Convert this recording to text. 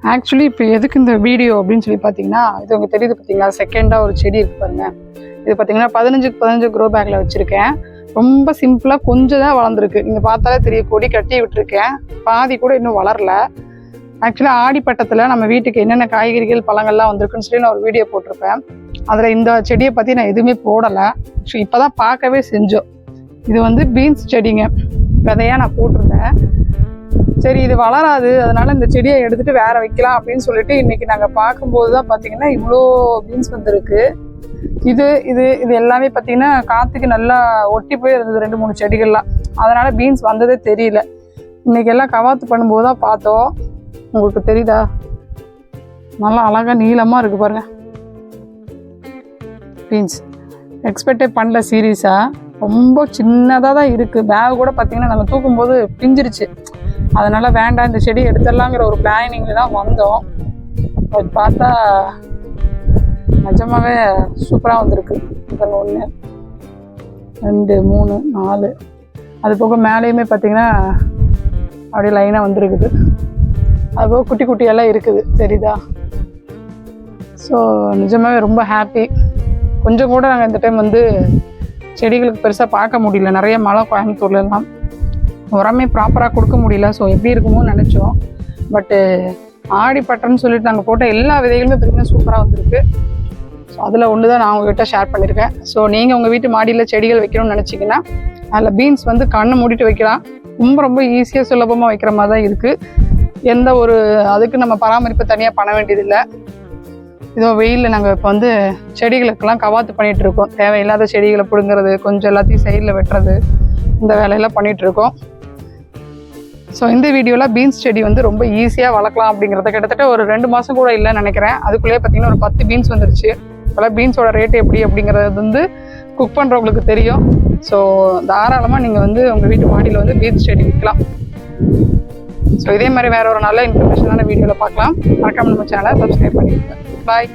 Actually இப்போ எதுக்கு இந்த வீடியோ அப்படின்னு சொல்லி பார்த்தீங்கன்னா, இது உங்களுக்கு தெரியுது பார்த்தீங்களா, செகண்டாக ஒரு செடி இருக்குது பாருங்க. இது பார்த்தீங்கன்னா 15 க்ரோ பேக்கில் வச்சுருக்கேன். ரொம்ப சிம்பிளாக கொஞ்சம் தான் வளர்ந்துருக்கு. நீங்கள் பார்த்தாலே தெரியும், கொடி கட்டி விட்டுருக்கேன். பாதி கூட இன்னும் வளரல. ஆக்சுவலாக ஆடிப்பட்டத்தில் நம்ம வீட்டுக்கு என்னென்ன காய்கறிகள் பழங்கள்லாம் வந்திருக்குன்னு சொல்லி நான் ஒரு வீடியோ போட்டிருப்பேன். அதில் இந்த செடியை பற்றி நான் எதுவுமே போடலை. இப்போ தான் பார்க்கவே செஞ்சோம். இது வந்து பீன்ஸ் செடிங்க. விதையாக நான் போட்டிருந்தேன். சரி, இது வளராது, அதனால இந்த செடியை எடுத்துகிட்டு வேற வைக்கலாம் அப்படின்னு சொல்லிட்டு இன்றைக்கி நாங்கள் பார்க்கும்போது தான் பார்த்தீங்கன்னா இவ்வளோ பீன்ஸ் வந்துருக்கு. இது இது இது எல்லாமே பார்த்தீங்கன்னா காற்றுக்கு நல்லா ஒட்டி போய் இருந்தது 2-3 செடிகள்லாம். அதனால் பீன்ஸ் வந்ததே தெரியல. இன்றைக்கி எல்லாம் கவாத்து பண்ணும்போது தான் பார்த்தோம். உங்களுக்கு தெரியுதா, நல்லா அழகாக நீளமாக இருக்குது பாருங்கள் பீன்ஸ். எக்ஸ்பெக்டே பண்ணல சீரியஸாக. ரொம்ப சின்னதாக தான் இருக்குது. பேக் கூட பார்த்திங்கன்னா நாங்கள் தூக்கும்போது பிஞ்சிருச்சு. அதனால் வேண்டாம், இந்த செடி எடுத்துடலாங்கிற ஒரு பிளானிங்கில் தான் வந்தோம். அது பார்த்தா நிஜமாகவே சூப்பராக வந்திருக்கு. 1 2 3 4 அது போக மேலேயுமே பார்த்திங்கன்னா அப்படியே லைனாக வந்துருக்குது. அதுபோக குட்டி குட்டியெல்லாம் இருக்குது, தெரியுதா? ஸோ நிஜமாகவே ரொம்ப ஹாப்பி. கொஞ்சம் கூட நாங்கள் இந்த டைம் வந்து செடிகளுக்கு பெருசாக பார்க்க முடியல. நிறைய மழை கோயம்புத்தூர்லாம், உரமே ப்ராப்பராக கொடுக்க முடியல. ஸோ எப்படி இருக்குமோ நினச்சோம். பட்டு ஆடிப்பட்டன்னு சொல்லிட்டு நாங்கள் போட்ட எல்லா விதைகளுமே பார்த்திங்கன்னா சூப்பராக வந்திருக்கு. ஸோ அதில் ஒன்று தான் நான் உங்கள்கிட்ட ஷேர் பண்ணியிருக்கேன். ஸோ நீங்கள் உங்கள் வீட்டு மாடியில் செடிகள் வைக்கணும்னு நினச்சிங்கன்னா அதில் பீன்ஸ் வந்து கண்ணை மூடிட்டு வைக்கலாம். ரொம்ப ஈஸியாக சுலபமாக வைக்கிற மாதிரி தான் இருக்குது. எந்த ஒரு அதுக்கு நம்ம பராமரிப்பு தனியாக பண்ண வேண்டியதில்லை. இதோ வெயிலில் நாங்கள் இப்போ வந்து செடிகளுக்கெல்லாம் கவாத்து பண்ணிகிட்ருக்கோம். தேவையில்லாத செடிகளை பிடுங்கிறது, கொஞ்சம் எல்லாத்தையும் சைடில் வெட்டுறது, இந்த வேலையெல்லாம் பண்ணிகிட்ருக்கோம். ஸோ இந்த வீடியோவில் பீன்ஸ் செடி வந்து ரொம்ப ஈஸியாக வளர்க்கலாம் அப்படிங்கிறத கிட்டத்தட்ட ஒரு 2 மாதம் கூட இல்லைன்னு நினைக்கிறேன். அதுக்குள்ளேயே பார்த்தீங்கன்னா ஒரு 10 பீன்ஸ் வந்துருச்சு. இப்போலாம் பீன்ஸோட ரேட்டு எப்படி அப்படிங்கிறது வந்து குக் பண்ணுறவங்களுக்கு தெரியும். ஸோ தாராளமாக நீங்கள் வந்து உங்கள் வீட்டு மாடியில் வந்து பீன்ஸ் செடி விற்கலாம். ஸோ இதே மாதிரி வேறு ஒரு நல்ல இன்ஃபர்மேஷனான வீடியோவில் பார்க்கலாம். மறக்காம நம்ம சேனலை சப்ஸ்கிரைப் பண்ணிக்கோங்க. பாய்.